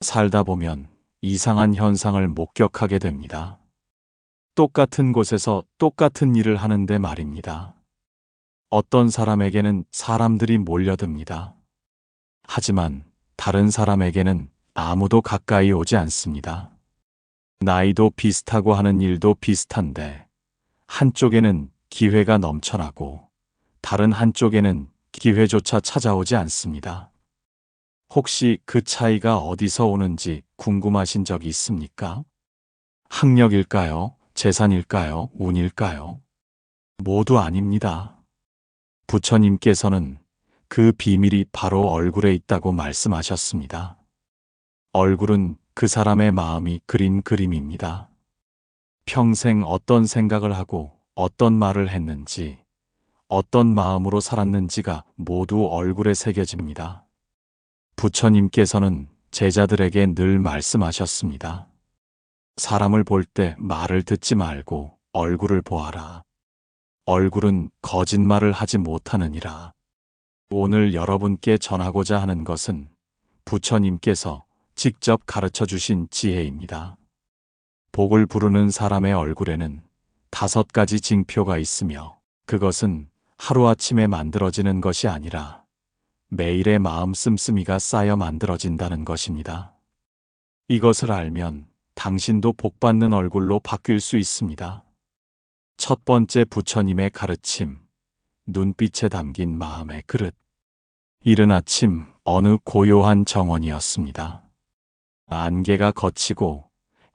살다 보면 이상한 현상을 목격하게 됩니다. 똑같은 곳에서 똑같은 일을 하는데 말입니다. 어떤 사람에게는 사람들이 몰려듭니다. 하지만 다른 사람에게는 아무도 가까이 오지 않습니다. 나이도 비슷하고 하는 일도 비슷한데 한쪽에는 기회가 넘쳐나고 다른 한쪽에는 기회조차 찾아오지 않습니다. 혹시 그 차이가 어디서 오는지 궁금하신 적이 있습니까? 학력일까요? 재산일까요? 운일까요? 모두 아닙니다. 부처님께서는 그 비밀이 바로 얼굴에 있다고 말씀하셨습니다. 얼굴은 그 사람의 마음이 그린 그림입니다. 평생 어떤 생각을 하고 어떤 말을 했는지, 어떤 마음으로 살았는지가 모두 얼굴에 새겨집니다. 부처님께서는 제자들에게 늘 말씀하셨습니다. 사람을 볼 때 말을 듣지 말고 얼굴을 보아라. 얼굴은 거짓말을 하지 못하느니라. 오늘 여러분께 전하고자 하는 것은 부처님께서 직접 가르쳐 주신 지혜입니다. 복을 부르는 사람의 얼굴에는 5가지 징표가 있으며 그것은 하루아침에 만들어지는 것이 아니라 매일의 마음 씀씀이가 쌓여 만들어진다는 것입니다. 이것을 알면 당신도 복받는 얼굴로 바뀔 수 있습니다. 첫 번째 부처님의 가르침, 눈빛에 담긴 마음의 그릇. 이른 아침 어느 고요한 정원이었습니다. 안개가 걷히고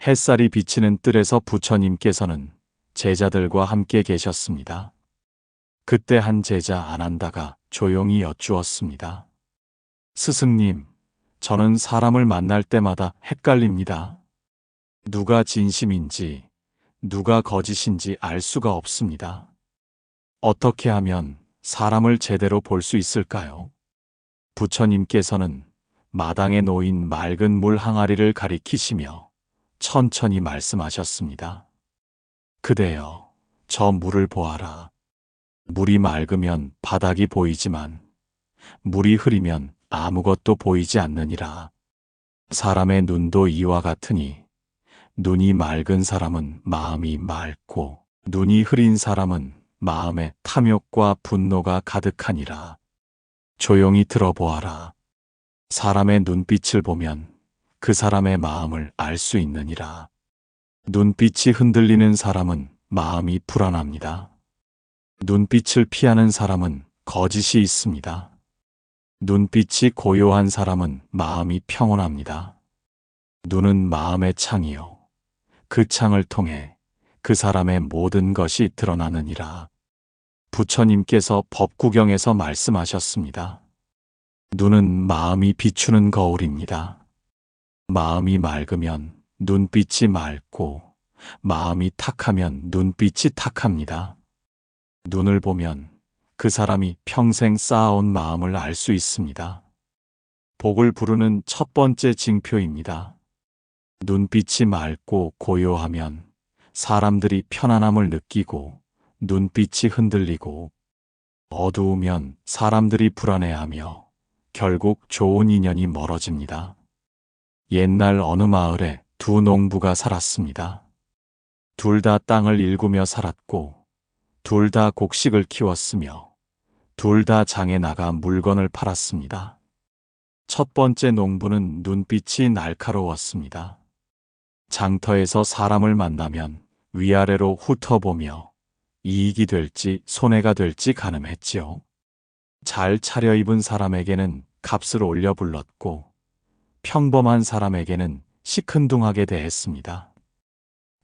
햇살이 비치는 뜰에서 부처님께서는 제자들과 함께 계셨습니다. 그때 한 제자 아난다가 조용히 여쭈었습니다. 스승님, 저는 사람을 만날 때마다 헷갈립니다. 누가 진심인지, 누가 거짓인지 알 수가 없습니다. 어떻게 하면 사람을 제대로 볼 수 있을까요? 부처님께서는 마당에 놓인 맑은 물 항아리를 가리키시며 천천히 말씀하셨습니다. 그대여, 저 물을 보아라. 물이 맑으면 바닥이 보이지만 물이 흐리면 아무것도 보이지 않느니라. 사람의 눈도 이와 같으니 눈이 맑은 사람은 마음이 맑고 눈이 흐린 사람은 마음에 탐욕과 분노가 가득하니라. 조용히 들어보아라. 사람의 눈빛을 보면 그 사람의 마음을 알 수 있느니라. 눈빛이 흔들리는 사람은 마음이 불안합니다. 눈빛을 피하는 사람은 거짓이 있습니다. 눈빛이 고요한 사람은 마음이 평온합니다. 눈은 마음의 창이요. 그 창을 통해 그 사람의 모든 것이 드러나느니라. 부처님께서 법구경에서 말씀하셨습니다. 눈은 마음이 비추는 거울입니다. 마음이 맑으면 눈빛이 맑고 마음이 탁하면 눈빛이 탁합니다. 눈을 보면 그 사람이 평생 쌓아온 마음을 알 수 있습니다. 복을 부르는 첫 번째 징표입니다. 눈빛이 맑고 고요하면 사람들이 편안함을 느끼고 눈빛이 흔들리고 어두우면 사람들이 불안해하며 결국 좋은 인연이 멀어집니다. 옛날 어느 마을에 두 농부가 살았습니다. 둘 다 땅을 일구며 살았고 둘 다 곡식을 키웠으며 둘 다 장에 나가 물건을 팔았습니다. 첫 번째 농부는 눈빛이 날카로웠습니다. 장터에서 사람을 만나면 위아래로 훑어보며 이익이 될지 손해가 될지 가늠했지요. 잘 차려입은 사람에게는 값을 올려 불렀고 평범한 사람에게는 시큰둥하게 대했습니다.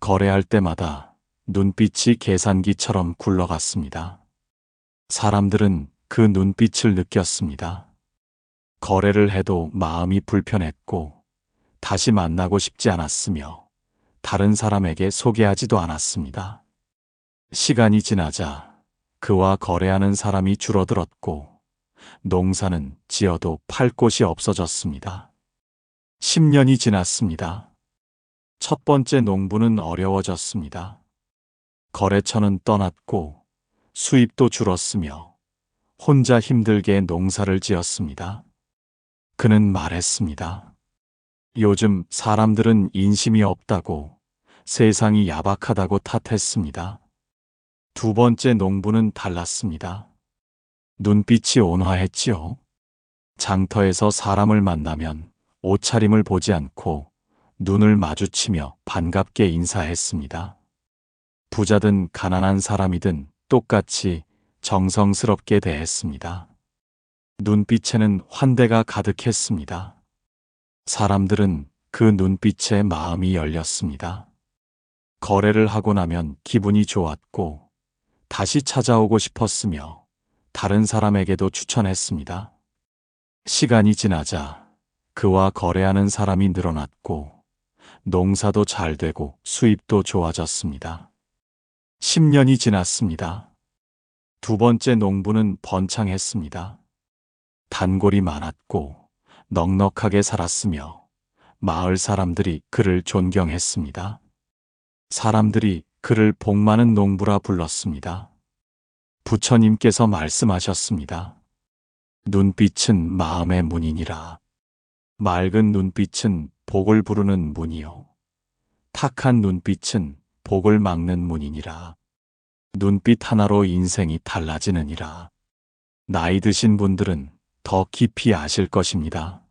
거래할 때마다 눈빛이 계산기처럼 굴러갔습니다. 사람들은 그 눈빛을 느꼈습니다. 거래를 해도 마음이 불편했고 다시 만나고 싶지 않았으며 다른 사람에게 소개하지도 않았습니다. 시간이 지나자 그와 거래하는 사람이 줄어들었고 농사는 지어도 팔 곳이 없어졌습니다. 10년이 지났습니다. 첫 번째 농부는 어려워졌습니다. 거래처는 떠났고 수입도 줄었으며 혼자 힘들게 농사를 지었습니다. 그는 말했습니다. 요즘 사람들은 인심이 없다고, 세상이 야박하다고 탓했습니다. 두 번째 농부는 달랐습니다. 눈빛이 온화했지요. 장터에서 사람을 만나면 옷차림을 보지 않고 눈을 마주치며 반갑게 인사했습니다. 부자든 가난한 사람이든 똑같이 정성스럽게 대했습니다. 눈빛에는 환대가 가득했습니다. 사람들은 그 눈빛에 마음이 열렸습니다. 거래를 하고 나면 기분이 좋았고 다시 찾아오고 싶었으며 다른 사람에게도 추천했습니다. 시간이 지나자 그와 거래하는 사람이 늘어났고 농사도 잘 되고 수입도 좋아졌습니다. 10년이 지났습니다. 두 번째 농부는 번창했습니다. 단골이 많았고 넉넉하게 살았으며 마을 사람들이 그를 존경했습니다. 사람들이 그를 복 많은 농부라 불렀습니다. 부처님께서 말씀하셨습니다. 눈빛은 마음의 문이니라. 맑은 눈빛은 복을 부르는 문이요. 탁한 눈빛은 복을 막는 문이니라. 눈빛 하나로 인생이 달라지느니라. 나이 드신 분들은 더 깊이 아실 것입니다.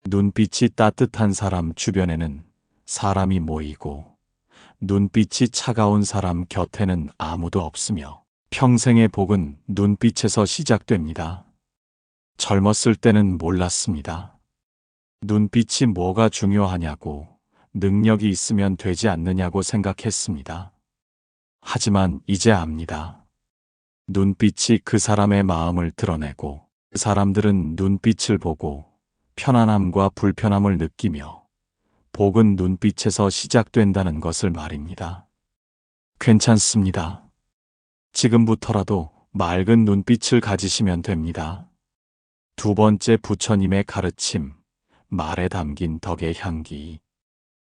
눈빛이 따뜻한 사람 주변에는 사람이 모이고 눈빛이 차가운 사람 곁에는 아무도 없으며 평생의 복은 눈빛에서 시작됩니다. 젊었을 때는 몰랐습니다. 눈빛이 뭐가 중요하냐고, 능력이 있으면 되지 않느냐고 생각했습니다. 하지만 이제 압니다. 눈빛이 그 사람의 마음을 드러내고 사람들은 눈빛을 보고 편안함과 불편함을 느끼며 복은 눈빛에서 시작된다는 것을 말입니다. 괜찮습니다. 지금부터라도 맑은 눈빛을 가지시면 됩니다. 두 번째 부처님의 가르침, 말에 담긴 덕의 향기.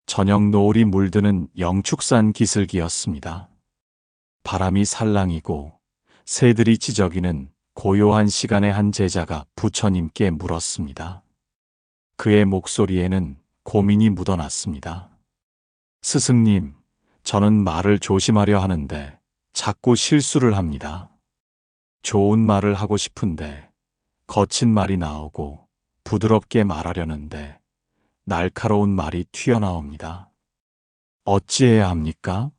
저녁 노을이 물드는 영축산 기슭이었습니다. 바람이 살랑이고 새들이 지저귀는 고요한 시간에 한 제자가 부처님께 물었습니다. 그의 목소리에는 고민이 묻어났습니다. 스승님, 저는 말을 조심하려 하는데 자꾸 실수를 합니다. 좋은 말을 하고 싶은데 거친 말이 나오고 부드럽게 말하려는데 날카로운 말이 튀어나옵니다. 어찌해야 합니까?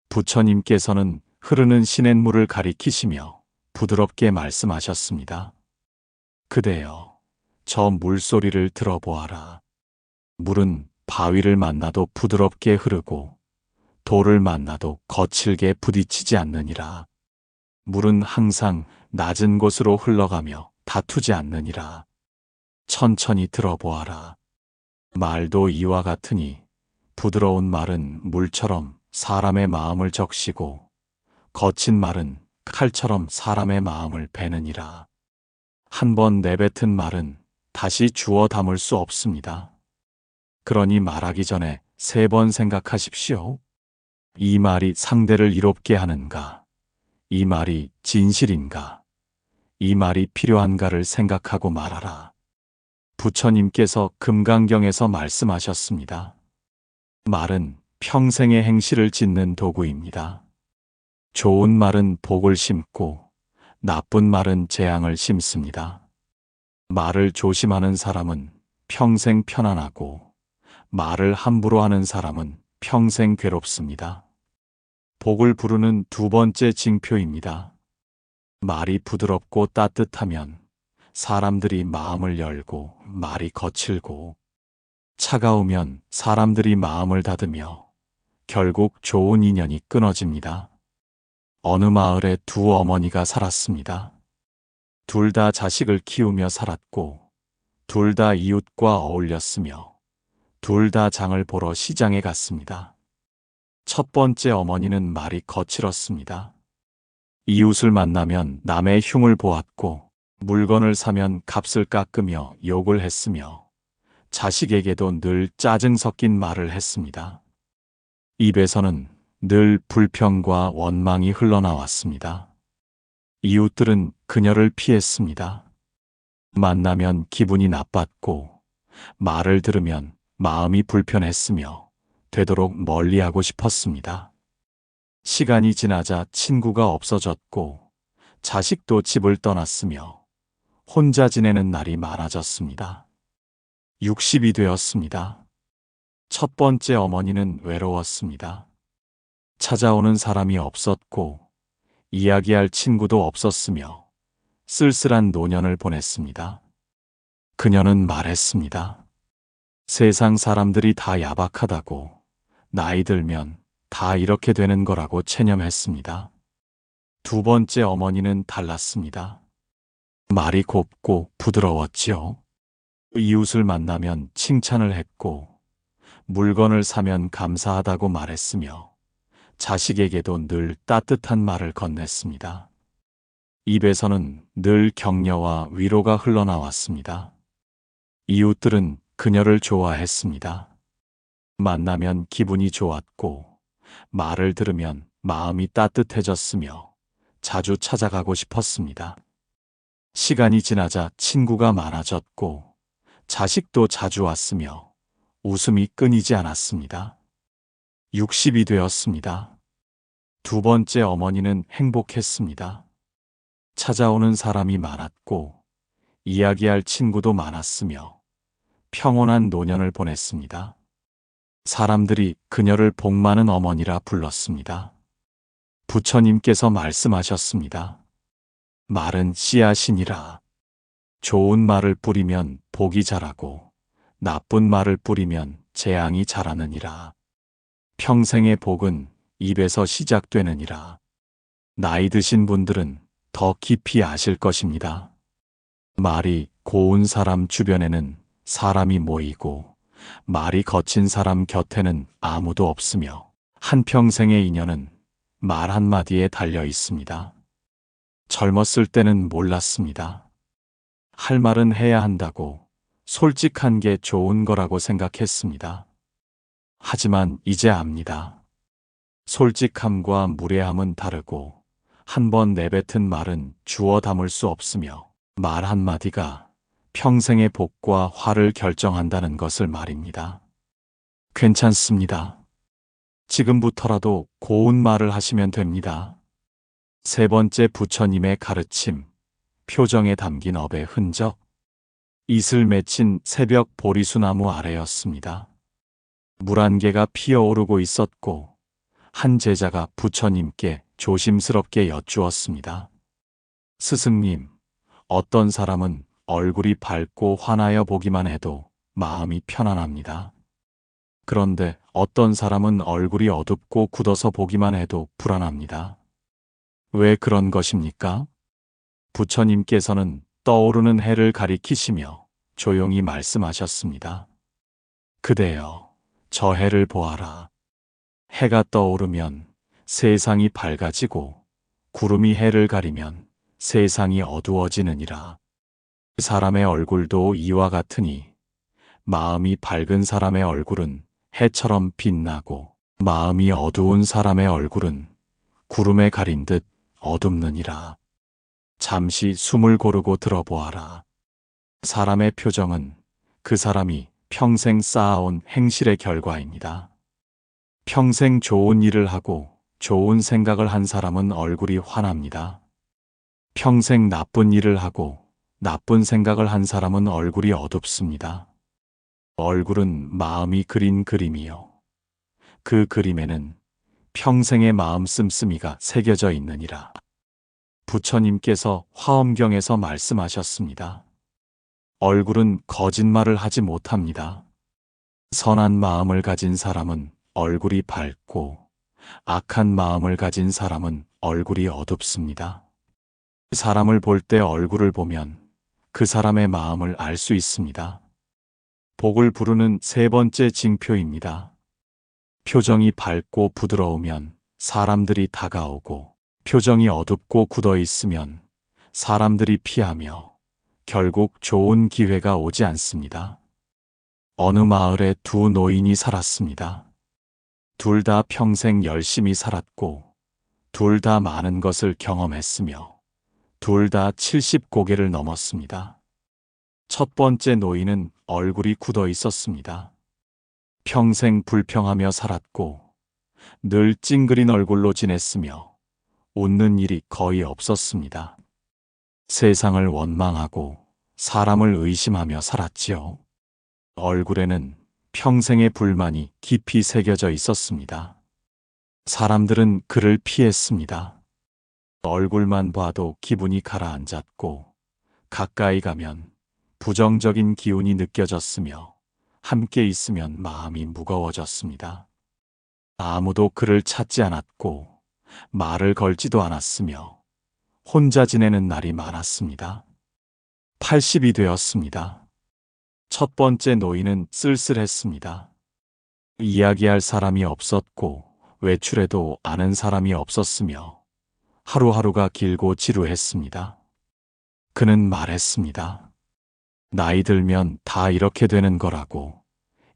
부처님께서는 흐르는 시냇물을 가리키시며 부드럽게 말씀하셨습니다. 그대여, 저 물소리를 들어보아라. 물은 바위를 만나도 부드럽게 흐르고 돌을 만나도 거칠게 부딪히지 않느니라. 물은 항상 낮은 곳으로 흘러가며 다투지 않느니라. 천천히 들어보아라. 말도 이와 같으니 부드러운 말은 물처럼 사람의 마음을 적시고 거친 말은 칼처럼 사람의 마음을 베느니라. 한 번 내뱉은 말은 다시 주워 담을 수 없습니다. 그러니 말하기 전에 3번 생각하십시오. 이 말이 상대를 이롭게 하는가? 이 말이 진실인가? 이 말이 필요한가를 생각하고 말하라. 부처님께서 금강경에서 말씀하셨습니다. 말은 평생의 행실을 짓는 도구입니다. 좋은 말은 복을 심고 나쁜 말은 재앙을 심습니다. 말을 조심하는 사람은 평생 편안하고 말을 함부로 하는 사람은 평생 괴롭습니다. 복을 부르는 두 번째 징표입니다. 말이 부드럽고 따뜻하면 사람들이 마음을 열고 말이 거칠고 차가우면 사람들이 마음을 닫으며 결국 좋은 인연이 끊어집니다. 어느 마을에 두 어머니가 살았습니다. 둘 다 자식을 키우며 살았고 둘 다 이웃과 어울렸으며 둘 다 장을 보러 시장에 갔습니다. 첫 번째 어머니는 말이 거칠었습니다. 이웃을 만나면 남의 흉을 보았고 물건을 사면 값을 깎으며 욕을 했으며 자식에게도 늘 짜증 섞인 말을 했습니다. 입에서는 늘 불평과 원망이 흘러나왔습니다. 이웃들은 그녀를 피했습니다. 만나면 기분이 나빴고 말을 들으면 마음이 불편했으며 되도록 멀리하고 싶었습니다. 시간이 지나자 친구가 없어졌고 자식도 집을 떠났으며 혼자 지내는 날이 많아졌습니다. 60이 되었습니다. 첫 번째 어머니는 외로웠습니다. 찾아오는 사람이 없었고 이야기할 친구도 없었으며 쓸쓸한 노년을 보냈습니다. 그녀는 말했습니다. 세상 사람들이 다 야박하다고, 나이 들면 다 이렇게 되는 거라고 체념했습니다. 두 번째 어머니는 달랐습니다. 말이 곱고 부드러웠지요. 이웃을 만나면 칭찬을 했고 물건을 사면 감사하다고 말했으며 자식에게도 늘 따뜻한 말을 건넸습니다. 입에서는 늘 격려와 위로가 흘러나왔습니다. 이웃들은 그녀를 좋아했습니다. 만나면 기분이 좋았고 말을 들으면 마음이 따뜻해졌으며 자주 찾아가고 싶었습니다. 시간이 지나자 친구가 많아졌고 자식도 자주 왔으며 웃음이 끊이지 않았습니다. 60이 되었습니다. 두 번째 어머니는 행복했습니다. 찾아오는 사람이 많았고 이야기할 친구도 많았으며 평온한 노년을 보냈습니다. 사람들이 그녀를 복 많은 어머니라 불렀습니다. 부처님께서 말씀하셨습니다. 말은 씨앗이니라. 좋은 말을 뿌리면 복이 자라고 나쁜 말을 뿌리면 재앙이 자라느니라. 평생의 복은 입에서 시작되느니라. 나이 드신 분들은 더 깊이 아실 것입니다. 말이 고운 사람 주변에는 사람이 모이고 말이 거친 사람 곁에는 아무도 없으며 한평생의 인연은 말 한마디에 달려 있습니다. 젊었을 때는 몰랐습니다. 할 말은 해야 한다고 솔직한 게 좋은 거라고 생각했습니다. 하지만 이제 압니다. 솔직함과 무례함은 다르고 한 번 내뱉은 말은 주워 담을 수 없으며 말 한마디가 평생의 복과 화를 결정한다는 것을 말입니다. 괜찮습니다. 지금부터라도 고운 말을 하시면 됩니다. 세 번째 부처님의 가르침, 표정에 담긴 업의 흔적. 이슬 맺힌 새벽 보리수나무 아래였습니다. 물 한 개가 피어오르고 있었고 한 제자가 부처님께 조심스럽게 여쭈었습니다. 스승님, 어떤 사람은 얼굴이 밝고 환하여 보기만 해도 마음이 편안합니다. 그런데 어떤 사람은 얼굴이 어둡고 굳어서 보기만 해도 불안합니다. 왜 그런 것입니까? 부처님께서는 떠오르는 해를 가리키시며 조용히 말씀하셨습니다. 그대여, 저 해를 보아라. 해가 떠오르면 세상이 밝아지고 구름이 해를 가리면 세상이 어두워지느니라. 사람의 얼굴도 이와 같으니 마음이 밝은 사람의 얼굴은 해처럼 빛나고 마음이 어두운 사람의 얼굴은 구름에 가린 듯 어둡느니라. 잠시 숨을 고르고 들어보아라. 사람의 표정은 그 사람이 평생 쌓아온 행실의 결과입니다. 평생 좋은 일을 하고 좋은 생각을 한 사람은 얼굴이 환합니다. 평생 나쁜 일을 하고 나쁜 생각을 한 사람은 얼굴이 어둡습니다. 얼굴은 마음이 그린 그림이요. 그 그림에는 평생의 마음 씀씀이가 새겨져 있느니라. 부처님께서 화엄경에서 말씀하셨습니다. 얼굴은 거짓말을 하지 못합니다. 선한 마음을 가진 사람은 얼굴이 밝고 악한 마음을 가진 사람은 얼굴이 어둡습니다. 사람을 볼 때 얼굴을 보면 그 사람의 마음을 알 수 있습니다. 복을 부르는 세 번째 징표입니다. 표정이 밝고 부드러우면 사람들이 다가오고 표정이 어둡고 굳어 있으면 사람들이 피하며 결국 좋은 기회가 오지 않습니다. 어느 마을에 두 노인이 살았습니다. 둘 다 평생 열심히 살았고 둘 다 많은 것을 경험했으며 둘 다 70고개를 넘었습니다. 첫 번째 노인은 얼굴이 굳어 있었습니다. 평생 불평하며 살았고 늘 찡그린 얼굴로 지냈으며 웃는 일이 거의 없었습니다. 세상을 원망하고 사람을 의심하며 살았지요. 얼굴에는 평생의 불만이 깊이 새겨져 있었습니다. 사람들은 그를 피했습니다. 얼굴만 봐도 기분이 가라앉았고 가까이 가면 부정적인 기운이 느껴졌으며 함께 있으면 마음이 무거워졌습니다. 아무도 그를 찾지 않았고 말을 걸지도 않았으며 혼자 지내는 날이 많았습니다. 80이 되었습니다. 첫 번째 노인은 쓸쓸했습니다. 이야기할 사람이 없었고 외출해도 아는 사람이 없었으며 하루하루가 길고 지루했습니다. 그는 말했습니다. 나이 들면 다 이렇게 되는 거라고,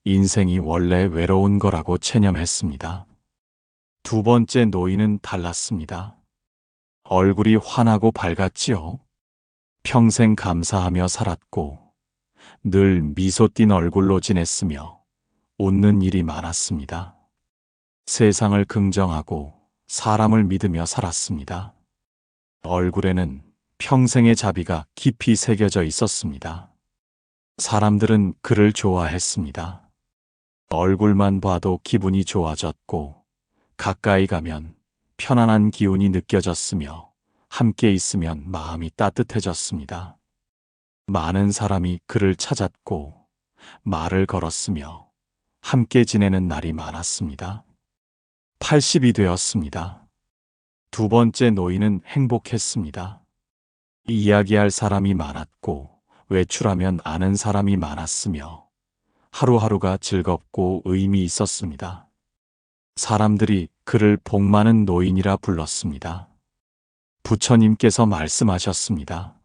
인생이 원래 외로운 거라고 체념했습니다. 두 번째 노인은 달랐습니다. 얼굴이 환하고 밝았지요. 평생 감사하며 살았고 늘 미소 띤 얼굴로 지냈으며 웃는 일이 많았습니다. 세상을 긍정하고 사람을 믿으며 살았습니다. 얼굴에는 평생의 자비가 깊이 새겨져 있었습니다. 사람들은 그를 좋아했습니다. 얼굴만 봐도 기분이 좋아졌고 가까이 가면 편안한 기운이 느껴졌으며 함께 있으면 마음이 따뜻해졌습니다. 많은 사람이 그를 찾았고 말을 걸었으며 함께 지내는 날이 많았습니다. 80이 되었습니다. 두 번째 노인은 행복했습니다. 이야기할 사람이 많았고 외출하면 아는 사람이 많았으며 하루하루가 즐겁고 의미 있었습니다. 사람들이 그를 복 많은 노인이라 불렀습니다. 부처님께서 말씀하셨습니다.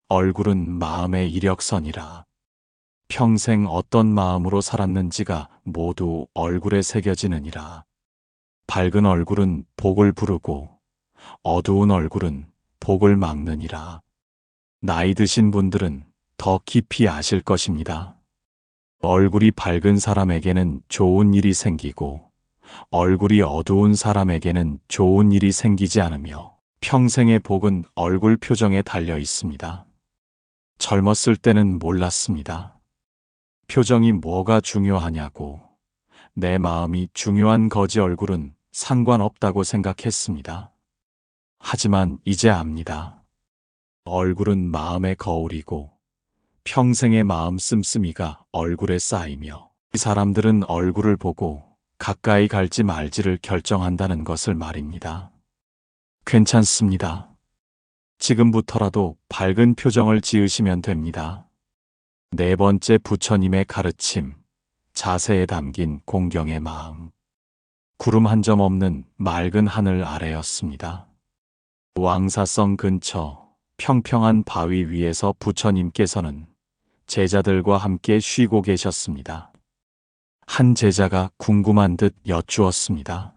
얼굴은 마음의 이력선이라. 평생 어떤 마음으로 살았는지가 모두 얼굴에 새겨지느니라. 밝은 얼굴은 복을 부르고 어두운 얼굴은 복을 막느니라. 나이 드신 분들은 더 깊이 아실 것입니다. 얼굴이 밝은 사람에게는 좋은 일이 생기고 얼굴이 어두운 사람에게는 좋은 일이 생기지 않으며 평생의 복은 얼굴 표정에 달려 있습니다. 젊었을 때는 몰랐습니다. 표정이 뭐가 중요하냐고, 내 마음이 중요한 거지 얼굴은 상관없다고 생각했습니다. 하지만 이제 압니다. 얼굴은 마음의 거울이고 평생의 마음 씀씀이가 얼굴에 쌓이며 이 사람들은 얼굴을 보고 가까이 갈지 말지를 결정한다는 것을 말입니다. 괜찮습니다. 지금부터라도 밝은 표정을 지으시면 됩니다. 네 번째 부처님의 가르침, 자세에 담긴 공경의 마음. 구름 한 점 없는 맑은 하늘 아래였습니다. 왕사성 근처 평평한 바위 위에서 부처님께서는 제자들과 함께 쉬고 계셨습니다. 한 제자가 궁금한 듯 여쭈었습니다.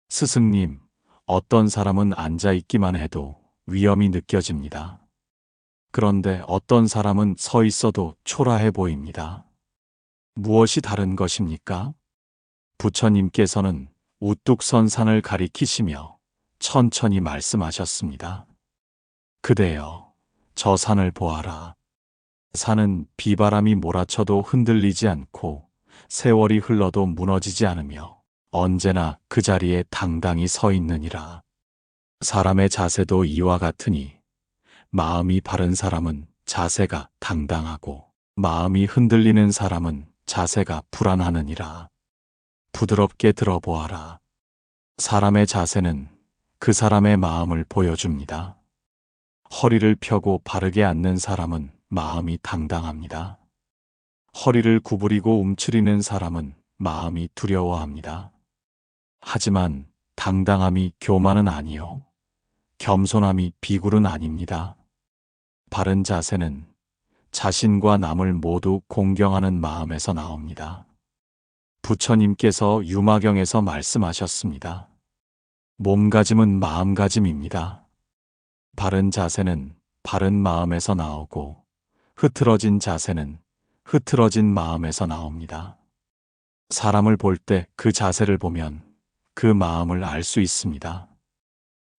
스승님, 어떤 사람은 앉아 있기만 해도 위험이 느껴집니다. 그런데 어떤 사람은 서 있어도 초라해 보입니다. 무엇이 다른 것입니까? 부처님께서는 우뚝 선 산을 가리키시며 천천히 말씀하셨습니다. 그대여, 저 산을 보아라. 산은 비바람이 몰아쳐도 흔들리지 않고 세월이 흘러도 무너지지 않으며 언제나 그 자리에 당당히 서 있느니라. 사람의 자세도 이와 같으니 마음이 바른 사람은 자세가 당당하고 마음이 흔들리는 사람은 자세가 불안하느니라. 부드럽게 들어보아라. 사람의 자세는 그 사람의 마음을 보여줍니다. 허리를 펴고 바르게 앉는 사람은 마음이 당당합니다. 허리를 구부리고 움츠리는 사람은 마음이 두려워합니다. 하지만 당당함이 교만은 아니요, 겸손함이 비굴은 아닙니다. 바른 자세는 자신과 남을 모두 공경하는 마음에서 나옵니다. 부처님께서 유마경에서 말씀하셨습니다. 몸가짐은 마음가짐입니다. 바른 자세는 바른 마음에서 나오고 흐트러진 자세는 흐트러진 마음에서 나옵니다. 사람을 볼 때 그 자세를 보면 그 마음을 알 수 있습니다.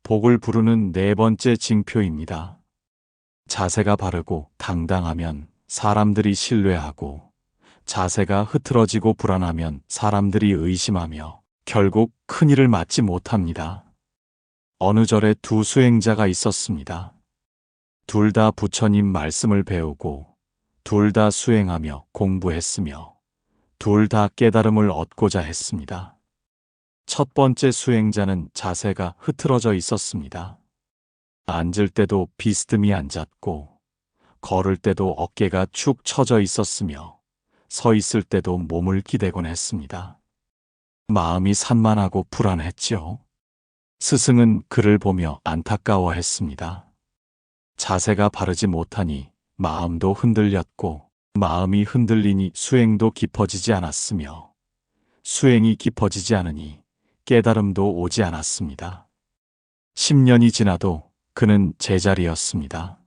복을 부르는 네 번째 징표입니다. 자세가 바르고 당당하면 사람들이 신뢰하고, 자세가 흐트러지고 불안하면 사람들이 의심하며 결국 큰일을 맞지 못합니다. 어느 절에 두 수행자가 있었습니다. 둘 다 부처님 말씀을 배우고 둘 다 수행하며 공부했으며 둘 다 깨달음을 얻고자 했습니다. 첫 번째 수행자는 자세가 흐트러져 있었습니다. 앉을 때도 비스듬히 앉았고, 걸을 때도 어깨가 축 처져 있었으며, 서 있을 때도 몸을 기대곤 했습니다. 마음이 산만하고 불안했지요. 스승은 그를 보며 안타까워했습니다. 자세가 바르지 못하니 마음도 흔들렸고, 마음이 흔들리니 수행도 깊어지지 않았으며, 수행이 깊어지지 않으니 깨달음도 오지 않았습니다. 10년이 지나도 그는 제자리였습니다.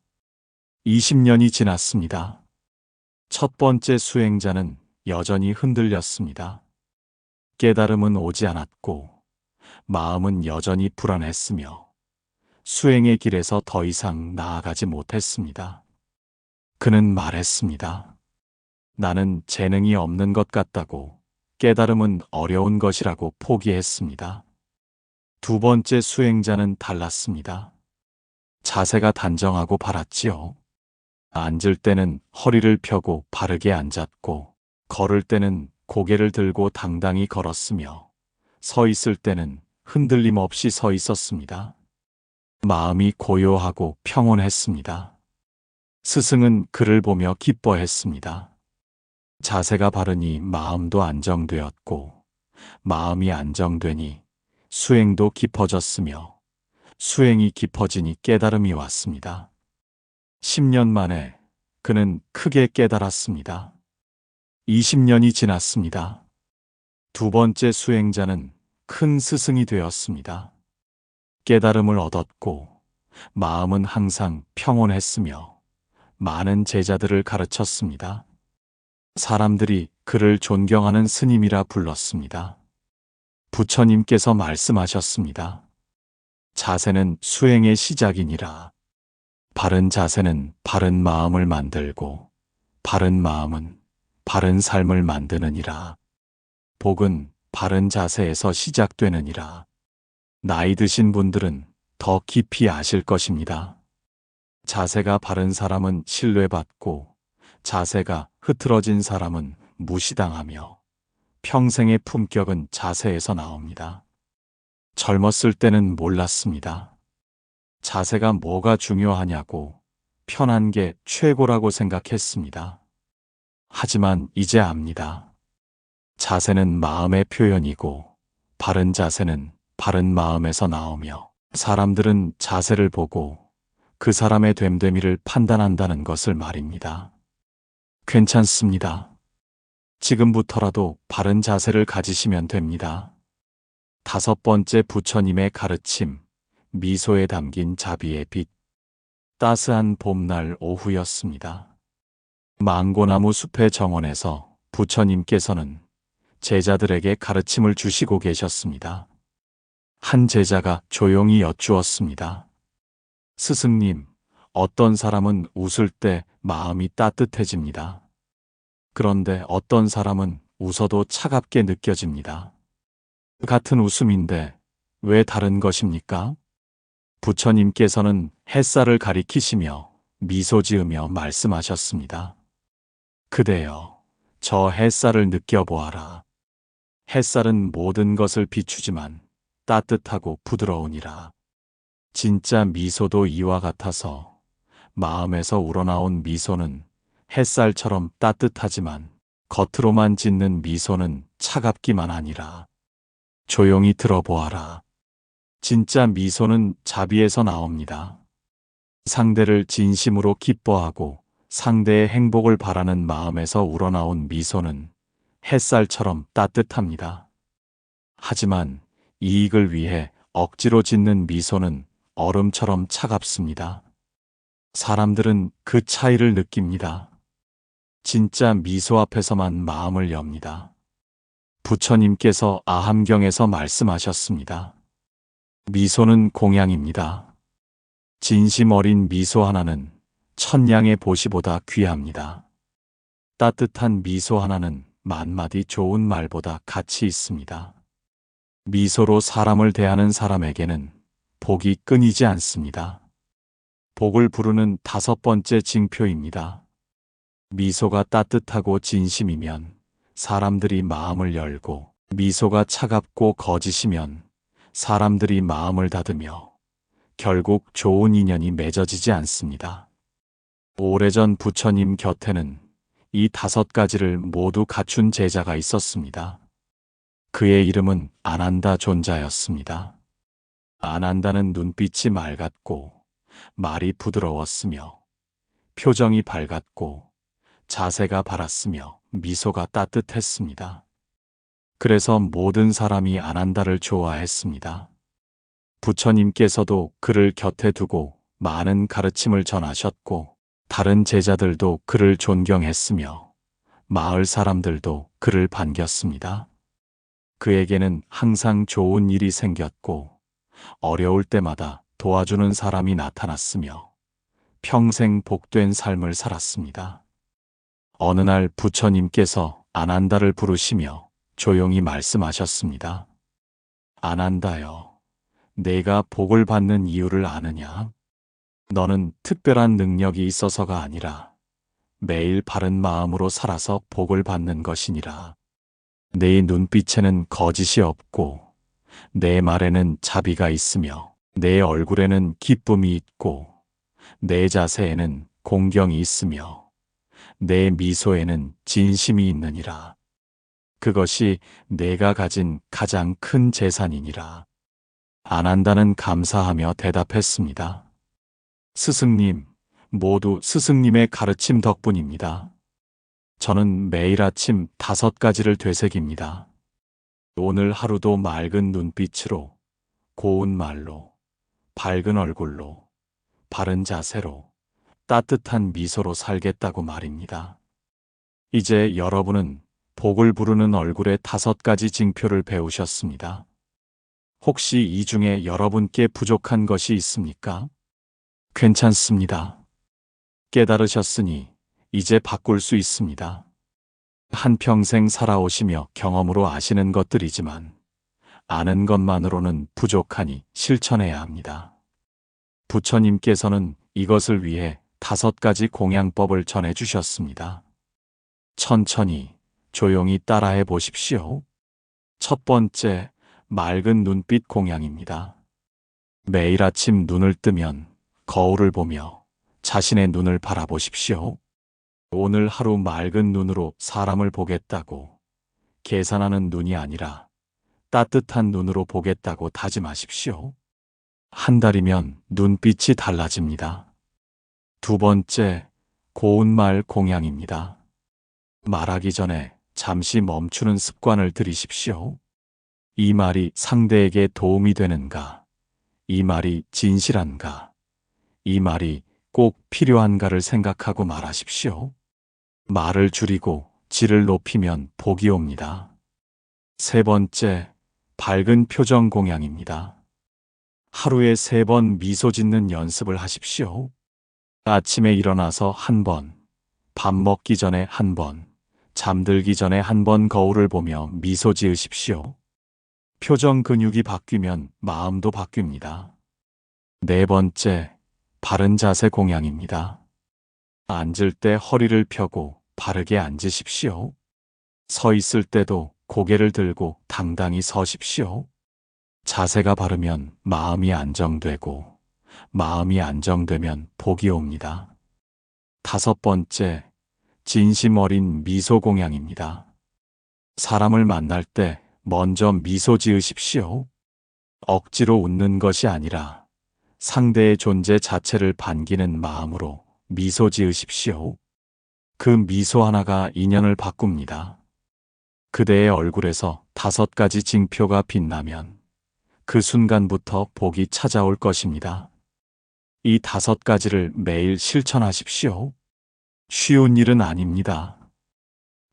20년이 지났습니다. 첫 번째 수행자는 여전히 흔들렸습니다. 깨달음은 오지 않았고, 마음은 여전히 불안했으며, 수행의 길에서 더 이상 나아가지 못했습니다. 그는 말했습니다. 나는 재능이 없는 것 같다고, 깨달음은 어려운 것이라고 포기했습니다. 두 번째 수행자는 달랐습니다. 자세가 단정하고 바랐지요. 앉을 때는 허리를 펴고 바르게 앉았고, 걸을 때는 고개를 들고 당당히 걸었으며, 서 있을 때는 흔들림 없이 서 있었습니다. 마음이 고요하고 평온했습니다. 스승은 그를 보며 기뻐했습니다. 자세가 바르니 마음도 안정되었고, 마음이 안정되니 수행도 깊어졌으며, 수행이 깊어지니 깨달음이 왔습니다. 10년 만에 그는 크게 깨달았습니다. 20년이 지났습니다. 두 번째 수행자는 큰 스승이 되었습니다. 깨달음을 얻었고, 마음은 항상 평온했으며, 많은 제자들을 가르쳤습니다. 사람들이 그를 존경하는 스님이라 불렀습니다. 부처님께서 말씀하셨습니다. 자세는 수행의 시작이니라. 바른 자세는 바른 마음을 만들고, 바른 마음은 바른 삶을 만드느니라. 복은 바른 자세에서 시작되느니라. 나이 드신 분들은 더 깊이 아실 것입니다. 자세가 바른 사람은 신뢰받고, 자세가 흐트러진 사람은 무시당하며, 평생의 품격은 자세에서 나옵니다. 젊었을 때는 몰랐습니다. 자세가 뭐가 중요하냐고, 편한 게 최고라고 생각했습니다. 하지만 이제 압니다. 자세는 마음의 표현이고, 바른 자세는 바른 마음에서 나오며, 사람들은 자세를 보고 그 사람의 됨됨이를 판단한다는 것을 말입니다. 괜찮습니다. 지금부터라도 바른 자세를 가지시면 됩니다. 다섯 번째 부처님의 가르침, 미소에 담긴 자비의 빛. 따스한 봄날 오후였습니다. 망고나무 숲의 정원에서 부처님께서는 제자들에게 가르침을 주시고 계셨습니다. 한 제자가 조용히 여쭈었습니다. 스승님, 어떤 사람은 웃을 때 마음이 따뜻해집니다. 그런데 어떤 사람은 웃어도 차갑게 느껴집니다. 같은 웃음인데 왜 다른 것입니까? 부처님께서는 햇살을 가리키시며 미소 지으며 말씀하셨습니다. 그대여, 저 햇살을 느껴보아라. 햇살은 모든 것을 비추지만 따뜻하고 부드러우니라. 진짜 미소도 이와 같아서 마음에서 우러나온 미소는 햇살처럼 따뜻하지만 겉으로만 짓는 미소는 차갑기만 하니라. 조용히 들어보아라. 진짜 미소는 자비에서 나옵니다. 상대를 진심으로 기뻐하고 상대의 행복을 바라는 마음에서 우러나온 미소는 햇살처럼 따뜻합니다. 하지만 이익을 위해 억지로 짓는 미소는 얼음처럼 차갑습니다. 사람들은 그 차이를 느낍니다. 진짜 미소 앞에서만 마음을 엽니다. 부처님께서 아함경에서 말씀하셨습니다. 미소는 공양입니다. 진심 어린 미소 하나는 천냥의 보시보다 귀합니다. 따뜻한 미소 하나는 만마디 좋은 말보다 가치 있습니다. 미소로 사람을 대하는 사람에게는 복이 끊이지 않습니다. 복을 부르는 5번째 징표입니다. 미소가 따뜻하고 진심이면 사람들이 마음을 열고, 미소가 차갑고 거짓이면 사람들이 마음을 닫으며 결국 좋은 인연이 맺어지지 않습니다. 오래전 부처님 곁에는 이 5가지를 모두 갖춘 제자가 있었습니다. 그의 이름은 아난다 존자였습니다. 아난다는 눈빛이 맑았고 말이 부드러웠으며 표정이 밝았고 자세가 바랐으며 미소가 따뜻했습니다. 그래서 모든 사람이 아난다를 좋아했습니다. 부처님께서도 그를 곁에 두고 많은 가르침을 전하셨고 다른 제자들도 그를 존경했으며 마을 사람들도 그를 반겼습니다. 그에게는 항상 좋은 일이 생겼고 어려울 때마다 도와주는 사람이 나타났으며 평생 복된 삶을 살았습니다. 어느 날 부처님께서 아난다를 부르시며 조용히 말씀하셨습니다. 아난다여, 내가 복을 받는 이유를 아느냐? 너는 특별한 능력이 있어서가 아니라 매일 바른 마음으로 살아서 복을 받는 것이니라. 내 눈빛에는 거짓이 없고 내 말에는 자비가 있으며 내 얼굴에는 기쁨이 있고 내 자세에는 공경이 있으며 내 미소에는 진심이 있느니라. 그것이 내가 가진 가장 큰 재산이니라. 아난다는 감사하며 대답했습니다. 스승님, 모두 스승님의 가르침 덕분입니다. 저는 매일 아침 5가지를 되새깁니다. 오늘 하루도 맑은 눈빛으로, 고운 말로, 밝은 얼굴로, 바른 자세로, 따뜻한 미소로 살겠다고 말입니다. 이제 여러분은 복을 부르는 얼굴의 5가지 징표를 배우셨습니다. 혹시 이 중에 여러분께 부족한 것이 있습니까? 괜찮습니다. 깨달으셨으니 이제 바꿀 수 있습니다. 한평생 살아오시며 경험으로 아시는 것들이지만 아는 것만으로는 부족하니 실천해야 합니다. 부처님께서는 이것을 위해 5가지 공양법을 전해주셨습니다. 천천히, 조용히 따라해 보십시오. 첫 번째, 맑은 눈빛 공양입니다. 매일 아침 눈을 뜨면 거울을 보며 자신의 눈을 바라보십시오. 오늘 하루 맑은 눈으로 사람을 보겠다고, 계산하는 눈이 아니라 따뜻한 눈으로 보겠다고 다짐하십시오. 한 달이면 눈빛이 달라집니다. 두 번째, 고운 말 공양입니다. 말하기 전에 잠시 멈추는 습관을 들이십시오. 이 말이 상대에게 도움이 되는가? 이 말이 진실한가? 이 말이 꼭 필요한가를 생각하고 말하십시오. 말을 줄이고 질을 높이면 복이 옵니다. 세 번째, 밝은 표정 공양입니다. 하루에 3번 미소 짓는 연습을 하십시오. 아침에 일어나서 1번, 밥 먹기 전에 1번, 잠들기 전에 1번 거울을 보며 미소 지으십시오. 표정 근육이 바뀌면 마음도 바뀝니다. 네 번째, 바른 자세 공양입니다. 앉을 때 허리를 펴고 바르게 앉으십시오. 서 있을 때도 고개를 들고 당당히 서십시오. 자세가 바르면 마음이 안정되고 마음이 안정되면 복이 옵니다. 5번째, 진심 어린 미소 공양입니다. 사람을 만날 때 먼저 미소 지으십시오. 억지로 웃는 것이 아니라 상대의 존재 자체를 반기는 마음으로 미소 지으십시오. 그 미소 하나가 인연을 바꿉니다. 그대의 얼굴에서 5가지 징표가 빛나면 그 순간부터 복이 찾아올 것입니다. 이 5가지를 매일 실천하십시오. 쉬운 일은 아닙니다.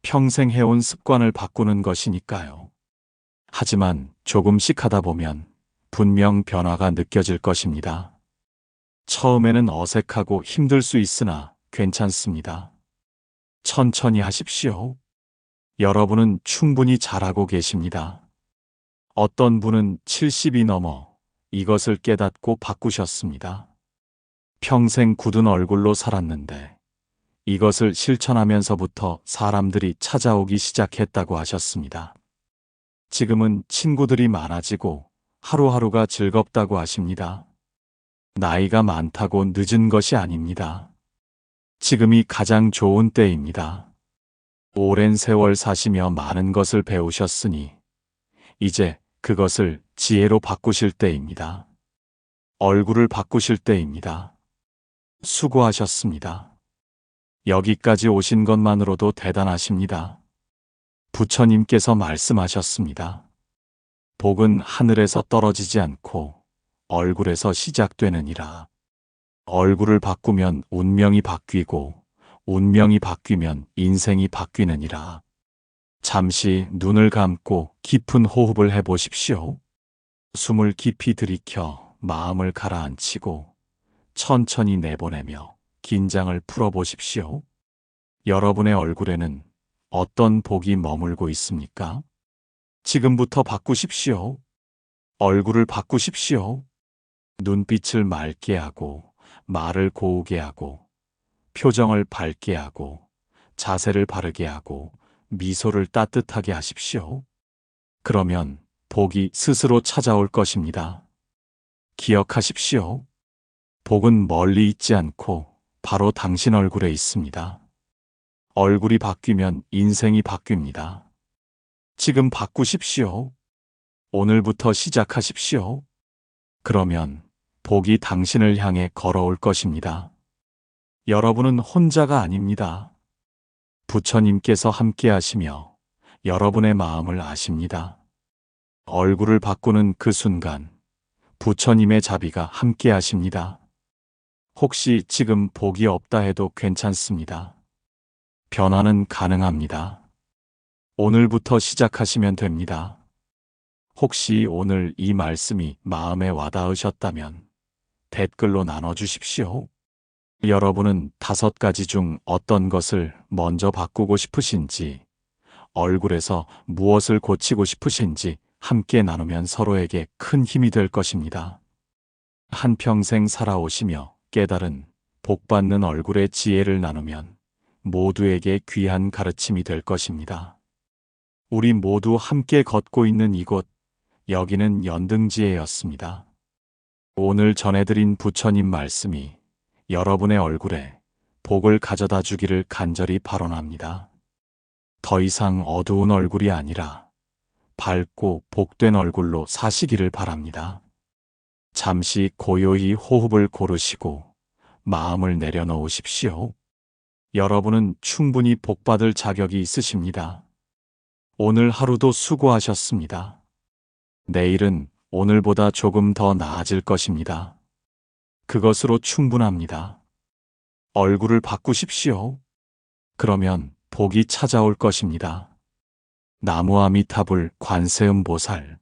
평생 해온 습관을 바꾸는 것이니까요. 하지만 조금씩 하다 보면 분명 변화가 느껴질 것입니다. 처음에는 어색하고 힘들 수 있으나 괜찮습니다. 천천히 하십시오. 여러분은 충분히 잘하고 계십니다. 어떤 분은 70이 넘어 이것을 깨닫고 바꾸셨습니다. 평생 굳은 얼굴로 살았는데 이것을 실천하면서부터 사람들이 찾아오기 시작했다고 하셨습니다. 지금은 친구들이 많아지고 하루하루가 즐겁다고 하십니다. 나이가 많다고 늦은 것이 아닙니다. 지금이 가장 좋은 때입니다. 오랜 세월 사시며 많은 것을 배우셨으니 이제 그것을 지혜로 바꾸실 때입니다. 얼굴을 바꾸실 때입니다. 수고하셨습니다. 여기까지 오신 것만으로도 대단하십니다. 부처님께서 말씀하셨습니다. 복은 하늘에서 떨어지지 않고 얼굴에서 시작되느니라. 얼굴을 바꾸면 운명이 바뀌고 운명이 바뀌면 인생이 바뀌느니라. 잠시 눈을 감고 깊은 호흡을 해보십시오. 숨을 깊이 들이켜 마음을 가라앉히고 천천히 내보내며 긴장을 풀어보십시오. 여러분의 얼굴에는 어떤 복이 머물고 있습니까? 지금부터 바꾸십시오. 얼굴을 바꾸십시오. 눈빛을 맑게 하고 말을 고우게 하고 표정을 밝게 하고 자세를 바르게 하고 미소를 따뜻하게 하십시오. 그러면 복이 스스로 찾아올 것입니다. 기억하십시오. 복은 멀리 있지 않고 바로 당신 얼굴에 있습니다. 얼굴이 바뀌면 인생이 바뀝니다. 지금 바꾸십시오. 오늘부터 시작하십시오. 그러면 복이 당신을 향해 걸어올 것입니다. 여러분은 혼자가 아닙니다. 부처님께서 함께 하시며 여러분의 마음을 아십니다. 얼굴을 바꾸는 그 순간 부처님의 자비가 함께 하십니다. 혹시 지금 복이 없다 해도 괜찮습니다. 변화는 가능합니다. 오늘부터 시작하시면 됩니다. 혹시 오늘 이 말씀이 마음에 와닿으셨다면 댓글로 나눠주십시오. 여러분은 5가지 중 어떤 것을 먼저 바꾸고 싶으신지, 얼굴에서 무엇을 고치고 싶으신지 함께 나누면 서로에게 큰 힘이 될 것입니다. 한평생 살아오시며 깨달은 복받는 얼굴의 지혜를 나누면 모두에게 귀한 가르침이 될 것입니다. 우리 모두 함께 걷고 있는 이곳, 여기는 연등지혜였습니다. 오늘 전해드린 부처님 말씀이 여러분의 얼굴에 복을 가져다 주기를 간절히 발언합니다. 더 이상 어두운 얼굴이 아니라 밝고 복된 얼굴로 사시기를 바랍니다. 잠시 고요히 호흡을 고르시고 마음을 내려놓으십시오. 여러분은 충분히 복받을 자격이 있으십니다. 오늘 하루도 수고하셨습니다. 내일은 오늘보다 조금 더 나아질 것입니다. 그것으로 충분합니다. 얼굴을 바꾸십시오. 그러면 복이 찾아올 것입니다. 나무아미타불 관세음보살